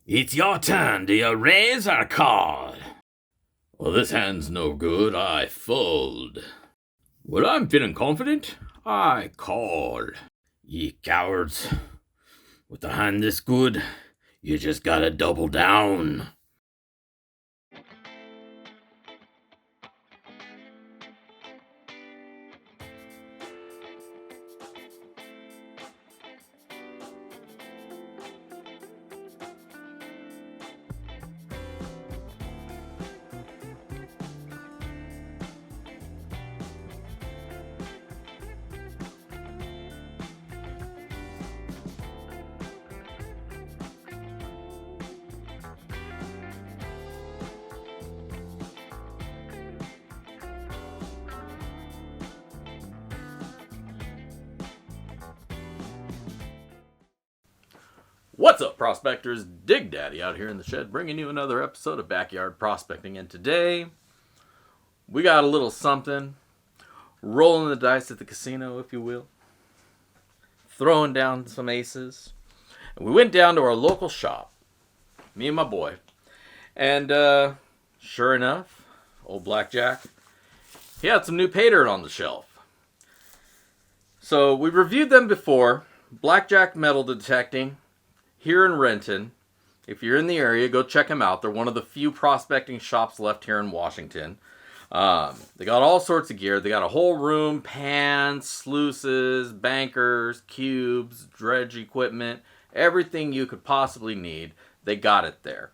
It's your turn. Do you raise or call? Well, this hand's no good. I fold. Well, I'm feeling confident. I call. Ye cowards. With a hand this good, you just gotta double down. What's up, prospectors? Dig Daddy out here in the shed bringing you another episode of Backyard Prospecting. And today, we got a little something. Rolling the dice at the casino, if you will. Throwing down some aces. And we went down to our local shop. Me and my boy. And sure enough, old BlackJack, he had some new Paydirt on the shelf. So we reviewed them before. BlackJack metal detecting. Here in Renton. If you're in the area, go check them out. They're one of the few prospecting shops left here in Washington. They got all sorts of gear. They got a whole room, pans, sluices, bankers, cubes, dredge equipment, everything you could possibly need. They got it there.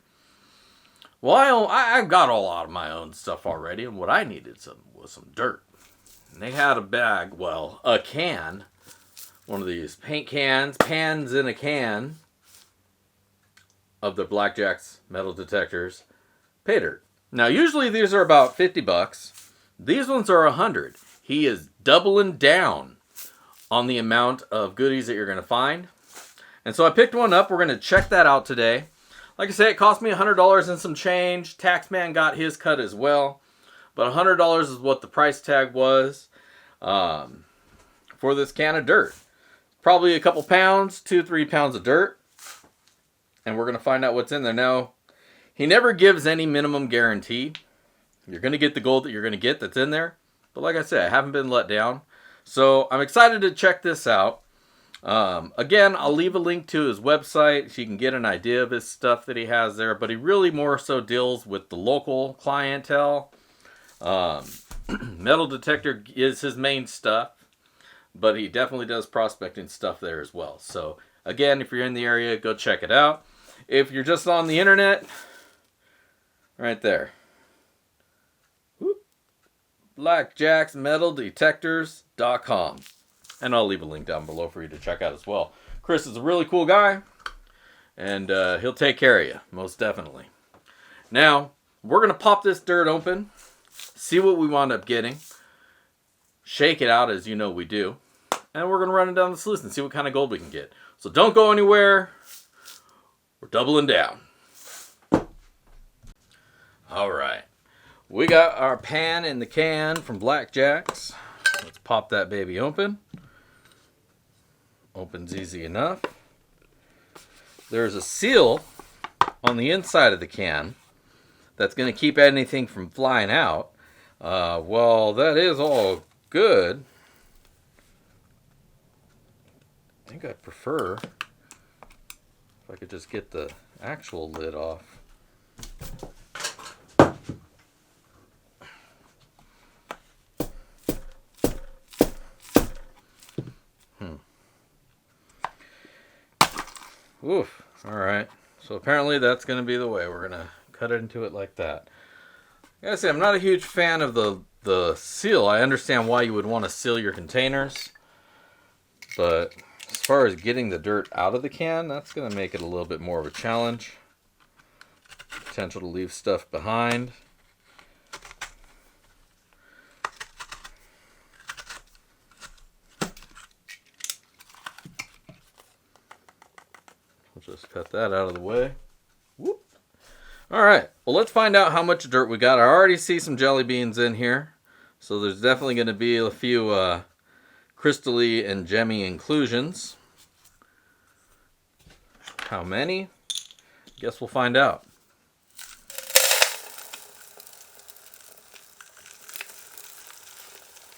Well, I've got a lot of my own stuff already, and what I needed was some dirt. And they had a bag, well, a can, one of these paint cans, pans in a can, of the BlackJacks metal detectors, Paydirt. Now, usually these are about $50. These ones are $100. He is doubling down on the amount of goodies that you're going to find. And so I picked one up. We're going to check that out today. Like I say, it cost me $100 and some change. Taxman got his cut as well. But $100 is what the price tag was for this can of dirt. Probably a couple pounds, 2-3 pounds of dirt. And we're going to find out what's in there. Now, he never gives any minimum guarantee. You're going to get the gold that you're going to get that's in there. But like I said, I haven't been let down. So I'm excited to check this out. Again, I'll leave a link to his website so you can get an idea of his stuff that he has there. But he really more so deals with the local clientele. Metal detector is his main stuff. But he definitely does prospecting stuff there as well. So again, if you're in the area, go check it out. If you're just on the internet, right there. BlackJacksMetalDetectors.com. And I'll leave a link down below for you to check out as well. Chris is a really cool guy. And he'll take care of you, most definitely. Now, we're going to pop this dirt open. See what we wind up getting. Shake it out as you know we do. And we're going to run it down the sluice and see what kind of gold we can get. So don't go anywhere. We're doubling down. All right. We got our pan in the can from BlackJacks. Let's pop that baby open. Opens easy enough. There's a seal on the inside of the can that's going to keep anything from flying out. Well, that is all good. I think I'd prefer if I could just get the actual lid off. Oof. Alright. So apparently that's going to be the way. We're going to cut into it like that. Like I say, I'm not a huge fan of the seal. I understand why you would want to seal your containers. But as far as getting the dirt out of the can, that's going to make it a little bit more of a challenge. Potential to leave stuff behind. We'll just cut that out of the way. Whoop. All right, well, let's find out how much dirt we got. I already see some jelly beans in here. So there's definitely going to be a few crystally and gemmy inclusions. How many? Guess we'll find out.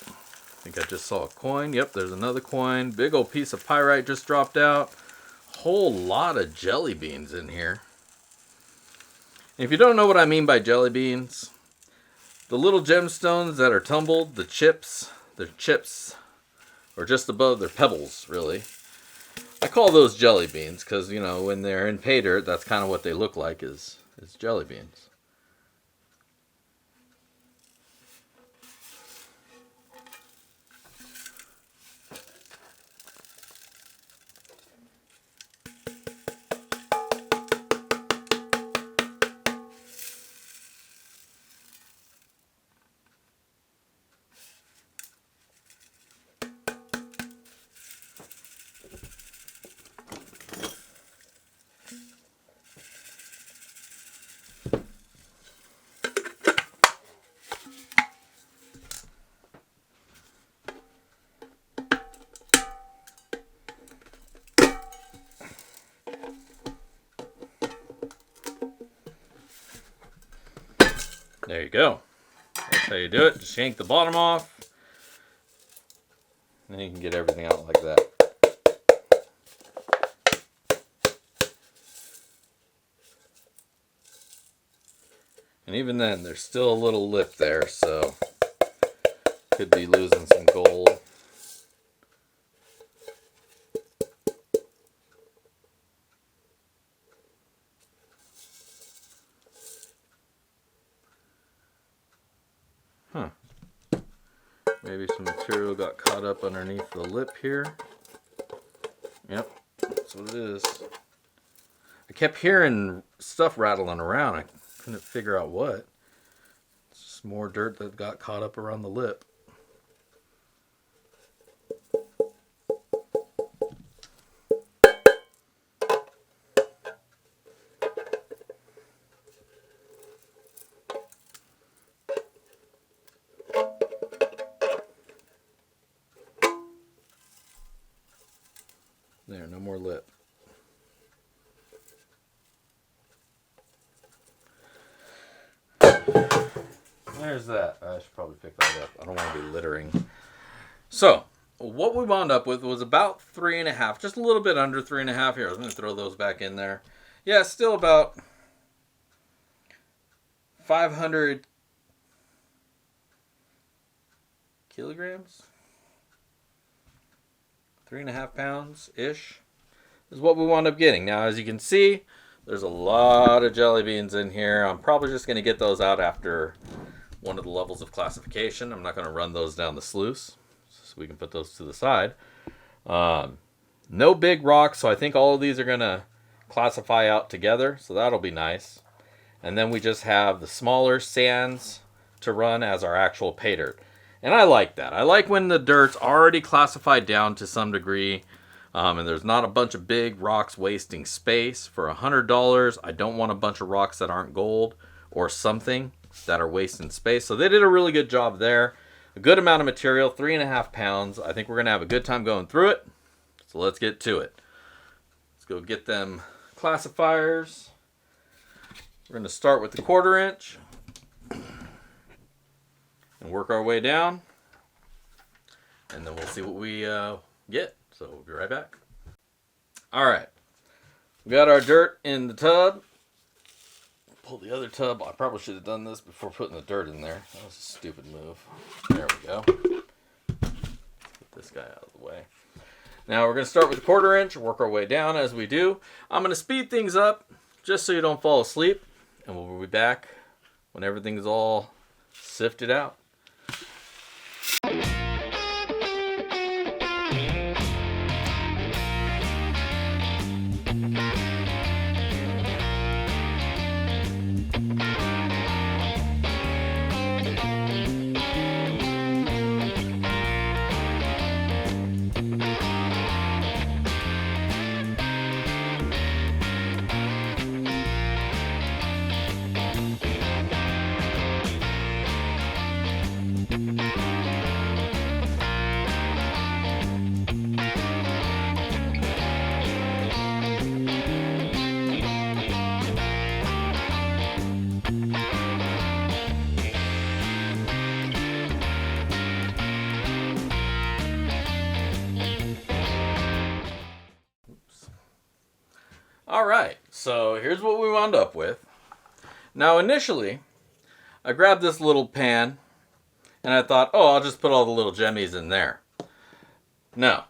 I think I just saw a coin. Yep, there's another coin. Big old piece of pyrite just dropped out. Whole lot of jelly beans in here. And if you don't know what I mean by jelly beans, the little gemstones that are tumbled, the chips, they're chips, or just above, they're pebbles, really. I call those jelly beans because, you know, when they're in pay dirt, that's kind of what they look like is jelly beans. There you go. That's how you do it. Just yank the bottom off. And then you can get everything out like that. And even then, there's still a little lip there, so could be losing some gold. Huh. Maybe some material got caught up underneath the lip here. Yep, that's what it is. I kept hearing stuff rattling around. I couldn't figure out what. It's just more dirt that got caught up around the lip. There, no more lip. There's that. I should probably pick that up. I don't want to be littering. So, what we wound up with was about 3.5, just a little bit under 3.5 here. I was going to throw those back in there. Yeah, still about 500 kilograms. 3.5 pounds-ish is what we wound up getting. Now, as you can see, there's a lot of jelly beans in here. I'm probably just going to get those out after one of the levels of classification. I'm not going to run those down the sluice, so we can put those to the side. No big rocks, so I think all of these are going to classify out together, so that'll be nice. And then we just have the smaller sands to run as our actual pay dirt. And I like that. I like when the dirt's already classified down to some degree, and there's not a bunch of big rocks wasting space. For $100, I don't want a bunch of rocks that aren't gold or something that are wasting space. So they did a really good job there. A good amount of material, 3.5 pounds. I think we're going to have a good time going through it. So let's get to it. Let's go get them classifiers. We're going to start with the 1/4 inch. And work our way down, and then we'll see what we get. So we'll be right back. All right, we got our dirt in the tub. Pull the other tub. I probably should have done this before putting the dirt in there. That was a stupid move. There we go. Let's get this guy out of the way. Now we're going to start with the 1/4 inch, work our way down as we do. I'm going to speed things up just so you don't fall asleep, and we'll be back when everything's all sifted out. All right, so here's what we wound up with. Now initially, I grabbed this little pan and I thought, oh, I'll just put all the little jemmies in there. No.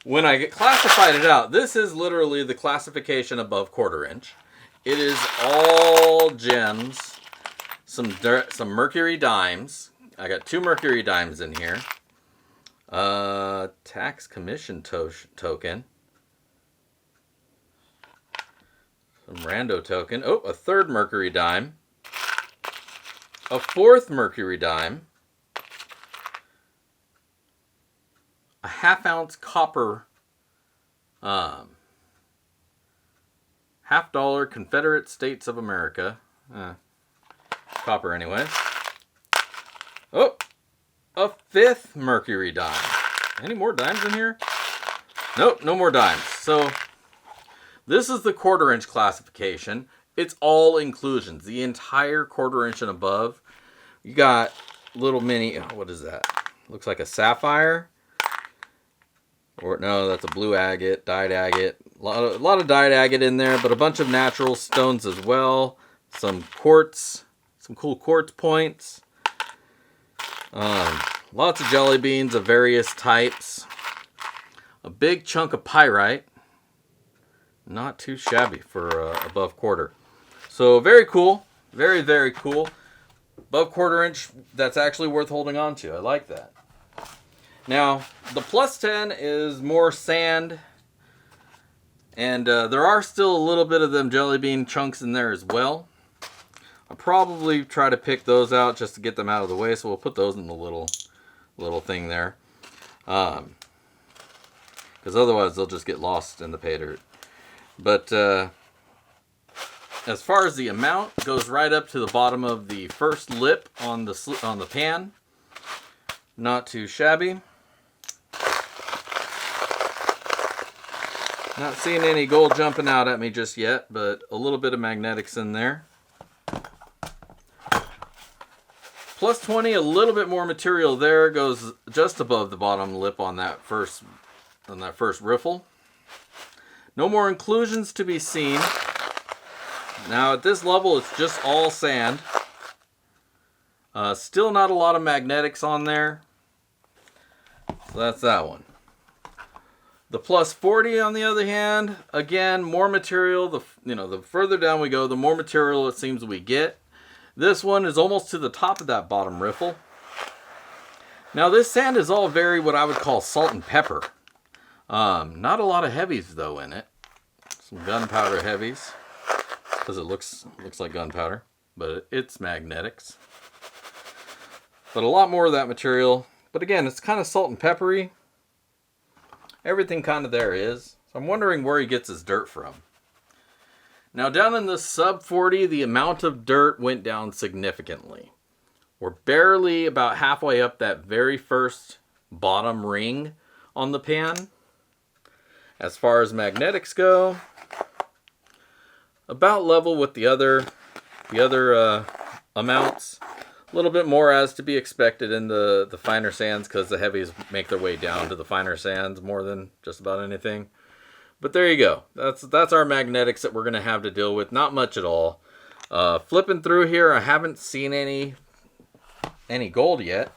When I classified it out, this is literally the classification above 1/4 inch. It is all gems, some mercury dimes. I got 2 mercury dimes in here. Tax commission token. Some rando token. Oh, a 3rd mercury dime. A 4th mercury dime. A 1/2 ounce copper, $50 Confederate States of America. Copper anyways. Oh, a 5th mercury dime. Any more dimes in here? Nope, no more dimes. So this is the 1/4 inch classification. It's all inclusions. The entire 1/4 inch and above. You got little mini, what is that? Looks like a sapphire. Or no, that's a blue agate, dyed agate. A lot of dyed agate in there, but a bunch of natural stones as well. Some quartz, some cool quartz points. Lots of jelly beans of various types. A big chunk of pyrite. Not too shabby for above 1/4. So very cool. Very, very cool. Above 1/4 inch, that's actually worth holding on to. I like that. Now, the plus 10 is more sand. And there are still a little bit of them jelly bean chunks in there as well. I'll probably try to pick those out just to get them out of the way. So we'll put those in the little thing there. Because otherwise they'll just get lost in the Paydirt. But as far as the amount, it goes right up to the bottom of the first lip on the pan. Not too shabby. Not seeing any gold jumping out at me just yet, but a little bit of magnetics in there. Plus 20, a little bit more material there, goes just above the bottom lip on that first riffle. No more inclusions to be seen. Now at this level, it's just all sand. Still not a lot of magnetics on there. So that's that one. The plus 40 on the other hand, again, more material. The further down we go, the more material it seems we get. This one is almost to the top of that bottom riffle. Now this sand is all very what I would call salt and pepper. Not a lot of heavies though in it. Some gunpowder heavies, because it looks like gunpowder, but it's magnetics. But a lot more of that material. But again, it's kind of salt and peppery. Everything kind of there is. So I'm wondering where he gets his dirt from. Now down in the sub 40, the amount of dirt went down significantly. We're barely about halfway up that very first bottom ring on the pan. As far as magnetics go, about level with the other amounts. A little bit more as to be expected in the finer sands, because the heavies make their way down to the finer sands more than just about anything. But there you go. That's our magnetics that we're going to have to deal with. Not much at all. Flipping through here, I haven't seen any gold yet.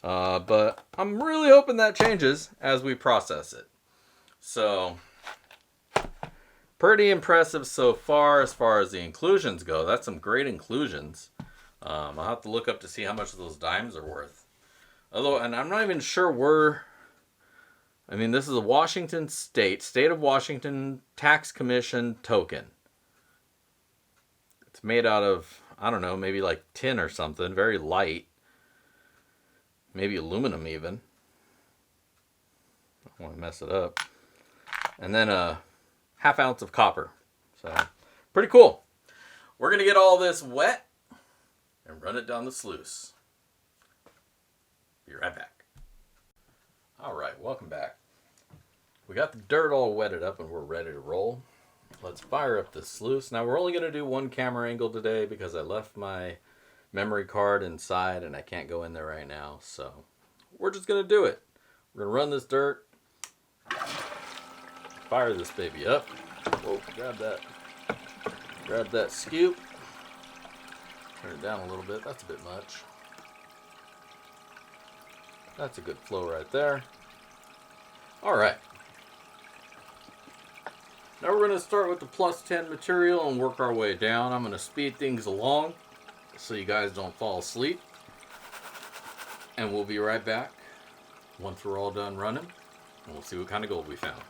But I'm really hoping that changes as we process it. So, pretty impressive so far as the inclusions go. That's some great inclusions. I'll have to look up to see how much those dimes are worth. And I'm not even sure where. I mean, this is a Washington State of Washington Tax Commission token. It's made out of, I don't know, maybe like tin or something, very light. Maybe aluminum even. I don't want to mess it up. And then a 1/2 ounce of copper. So, pretty cool. We're going to get all this wet and run it down the sluice. Be right back. All right, welcome back. We got the dirt all wetted up and we're ready to roll. Let's fire up the sluice. Now we're only going to do one camera angle today because I left my memory card inside and I can't go in there right now. So we're just going to do it. We're going to run this dirt, fire this baby up. Oh, grab that scoop. Turn it down a little bit. That's a bit much. That's a good flow right there. All right. Now we're going to start with the +10 material and work our way down. I'm going to speed things along so you guys don't fall asleep. And we'll be right back once we're all done running. And we'll see what kind of gold we found.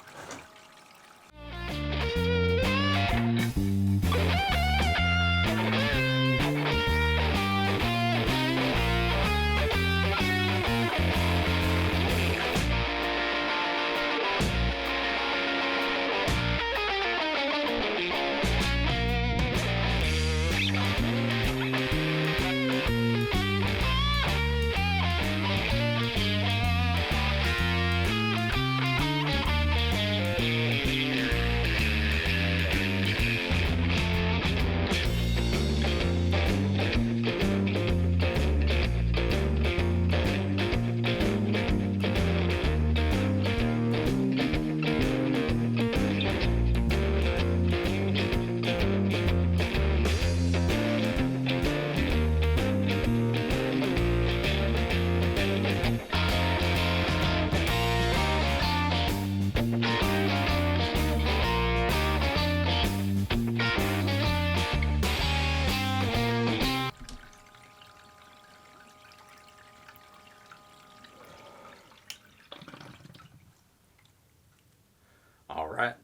All right,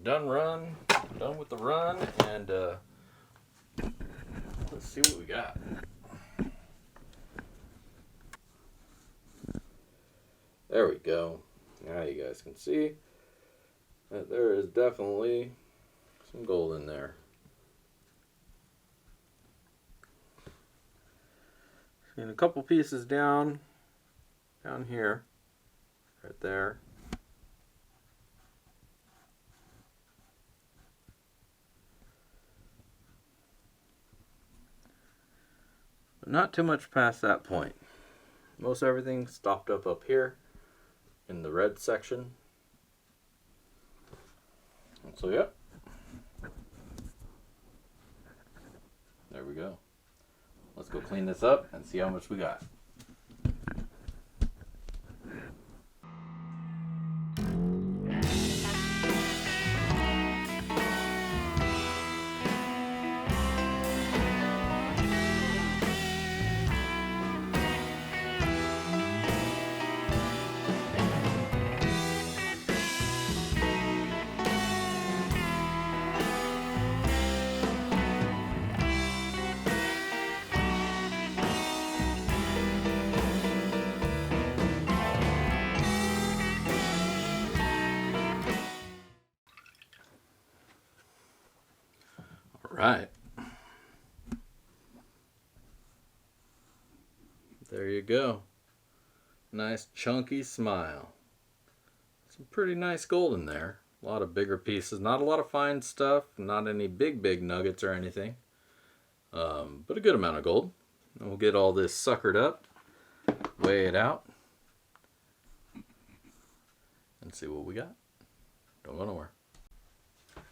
done with the run, and let's see what we got. There we go. Now you guys can see that there is definitely some gold in there. And a couple pieces down here, right there. But not too much past that point. Most everything stopped up here in the red section. And so, yep. There we go. Let's go clean this up and see how much we got. Right. There you go. Nice chunky smile. Some pretty nice gold in there. A lot of bigger pieces. Not a lot of fine stuff. Not any big nuggets or anything. But a good amount of gold. And we'll get all this suckered up. Weigh it out. And see what we got. Don't go nowhere.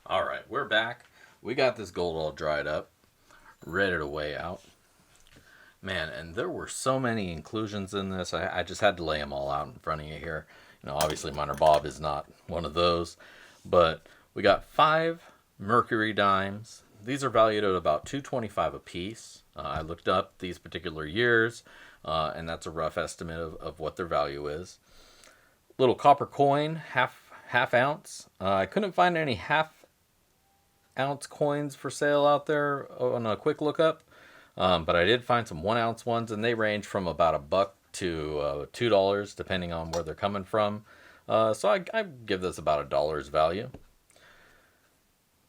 Alright, we're back. We got this gold all dried up, ready to weigh out. Man, and there were so many inclusions in this. I just had to lay them all out in front of you here. You know, obviously Miner Bob is not one of those. But we got 5 mercury dimes. These are valued at about $2.25 a piece. I looked up these particular years, and that's a rough estimate of what their value is. Little copper coin, half ounce. I couldn't find any half-ounce coins for sale out there on a quick lookup, but I did find some 1-ounce ones, and they range from about $1 to $2, depending on where they're coming from. So I give this about $1's value.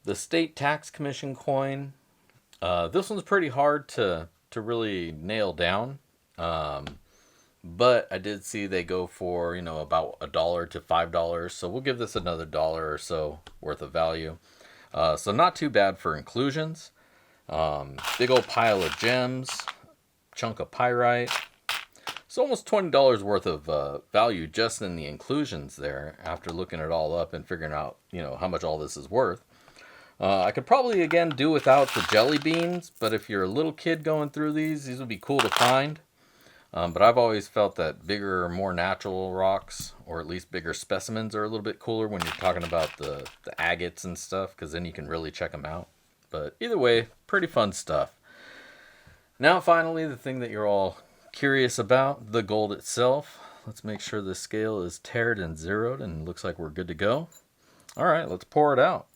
The state tax commission coin. This one's pretty hard to really nail down. But I did see they go for, about $1 to $5. So we'll give this another $1 or so worth of value. So not too bad for inclusions. Big old pile of gems, chunk of pyrite. So almost $20 worth of value just in the inclusions there after looking it all up and figuring out, how much all this is worth. I could probably, again, do without the jelly beans, but if you're a little kid going through these would be cool to find. But I've always felt that bigger, more natural rocks, or at least bigger specimens, are a little bit cooler when you're talking about the agates and stuff, because then you can really check them out. But either way, pretty fun stuff. Now, finally, the thing that you're all curious about, the gold itself. Let's make sure the scale is tared and zeroed, and looks like we're good to go. All right, let's pour it out.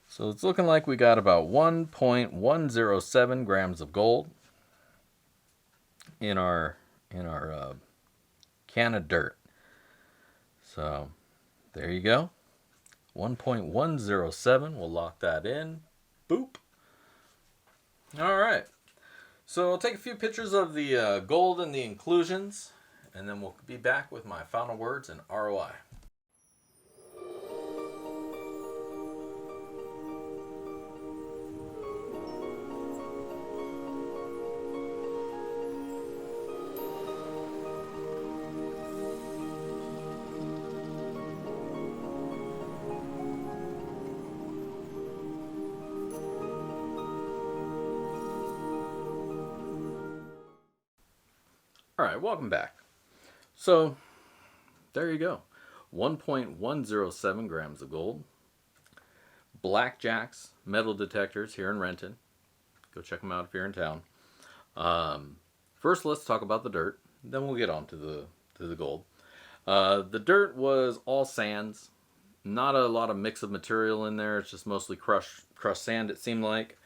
So it's looking like we got about 1.107 grams of gold in our can of dirt. So there you go. 1.107. We'll lock that in. Boop. All right. So I'll take a few pictures of the gold and the inclusions, and then we'll be back with my final words and ROI. All right, welcome back. So, there you go. 1.107 grams of gold. BlackJacks metal detectors here in Renton. Go check them out if you're in town. First, let's talk about the dirt. Then we'll get on to the gold. The dirt was all sands. Not a lot of mix of material in there. It's just mostly crushed sand, it seemed like.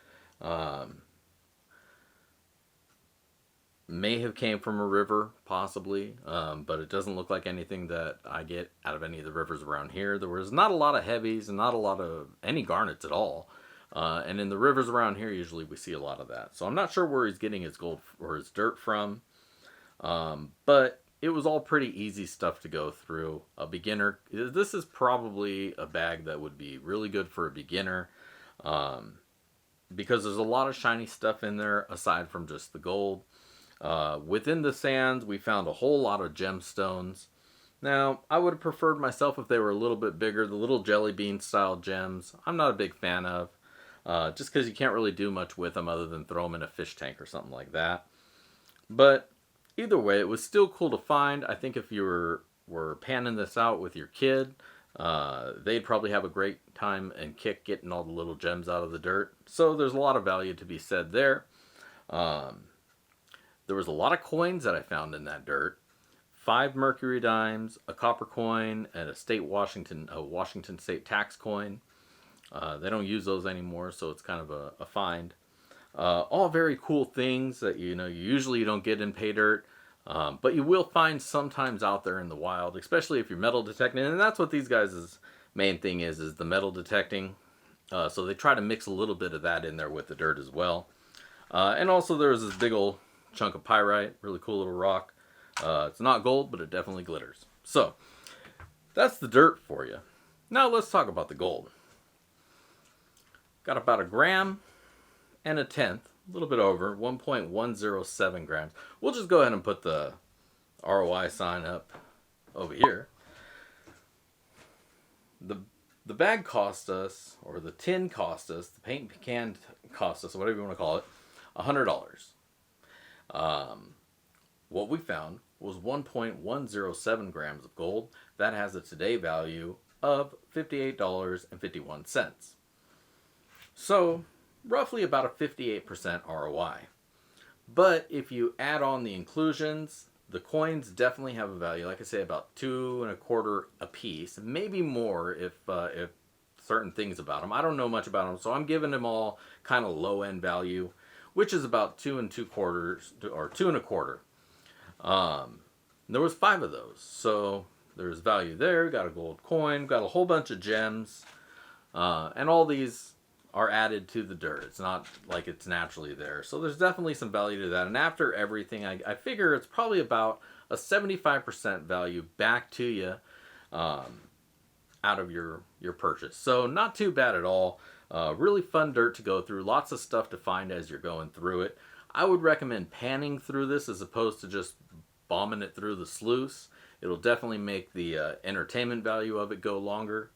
May have came from a river, possibly, but it doesn't look like anything that I get out of any of the rivers around here. There was not a lot of heavies and not a lot of any garnets at all. And in the rivers around here, usually we see a lot of that. So I'm not sure where he's getting his gold or his dirt from. But it was all pretty easy stuff to go through. A beginner, this is probably a bag that would be really good for a beginner. Because there's a lot of shiny stuff in there aside from just the gold. Within the sands, we found a whole lot of gemstones. Now, I would have preferred myself if they were a little bit bigger. The little jelly bean style gems, I'm not a big fan of. Just because you can't really do much with them other than throw them in a fish tank or something like that. But either way, it was still cool to find. I think if you were panning this out with your kid, they'd probably have a great time and kick getting all the little gems out of the dirt. So there's a lot of value to be said there. There was a lot of coins that I found in that dirt. 5 mercury dimes, a copper coin, and a Washington State tax coin. They don't use those anymore, so it's kind of a find. All very cool things that you usually you don't get in Paydirt, but you will find sometimes out there in the wild, especially if you're metal detecting. And that's what these guys' main thing is the metal detecting. So they try to mix a little bit of that in there with the dirt as well. And also there was this big old chunk of pyrite, really cool little rock. It's not gold, but it definitely glitters. So that's the dirt for you. Now let's talk about the gold. Got about 1 gram and 1/10, a little bit over, 1.107 grams. We'll just go ahead and put the ROI sign up over here. The bag cost us, or the tin cost us, the paint can cost us, whatever you want to call it, $100. What we found was 1.107 grams of gold. That has a today value of $58.51. So, roughly about a 58% ROI. But if you add on the inclusions, the coins definitely have a value. Like I say, about 2 1/4 a piece, maybe more if certain things about them. I don't know much about them, so I'm giving them all kind of low end value, which is about 2 2/4 or 2 1/4. There was 5 of those, so there's value there. Got a gold coin, got a whole bunch of gems, and all these are added to the dirt. It's not like it's naturally there, so there's definitely some value to that. And after everything, I figure it's probably about a 75% value back to you. out of your purchase. So not too bad at all. Really fun dirt to go through. Lots of stuff to find as you're going through it. I would recommend panning through this as opposed to just bombing it through the sluice. It'll definitely make the entertainment value of it go longer,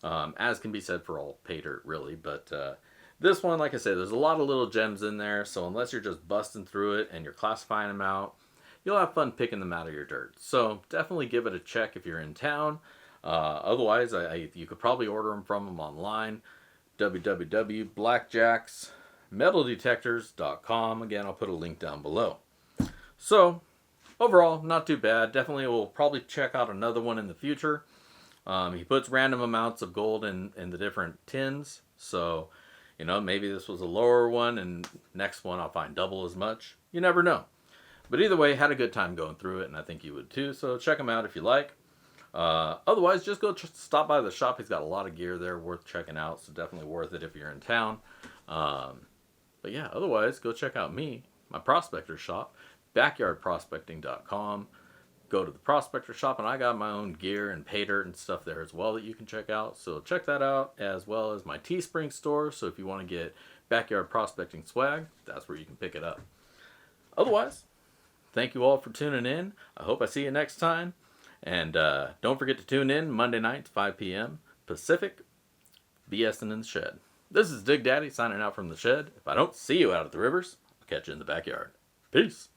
as can be said for all pay dirt, really. But this one, like I said, there's a lot of little gems in there, so unless you're just busting through it and you're classifying them out, you'll have fun picking them out of your dirt. So definitely give it a check if you're in town. Otherwise, you could probably order them online. www.BlackJacks.com. Again, I'll put a link down below. So overall, not too bad. Definitely will probably check out another one in the future. He puts random amounts of gold in the different tins. So, you know, maybe this was a lower one and next one I'll find double as much. You never know. But either way, had a good time going through it, and I think you would too. So check him out if you like. Otherwise, just go stop by the shop. He's got a lot of gear there worth checking out. So definitely worth it if you're in town. But yeah, otherwise, go check out my prospector shop. backyardprospecting.com. Go to the prospector shop, and I got my own gear and pay dirt and stuff there as well that you can check out. So check that out, as well as my Teespring store. So if you want to get backyard prospecting swag, that's where you can pick it up. Otherwise, thank you all for tuning in. I hope I see you next time. And don't forget to tune in Monday night, 5 p.m. Pacific, BSing in the shed. This is Dig Daddy signing out from the shed. If I don't see you out at the rivers, I'll catch you in the backyard. Peace.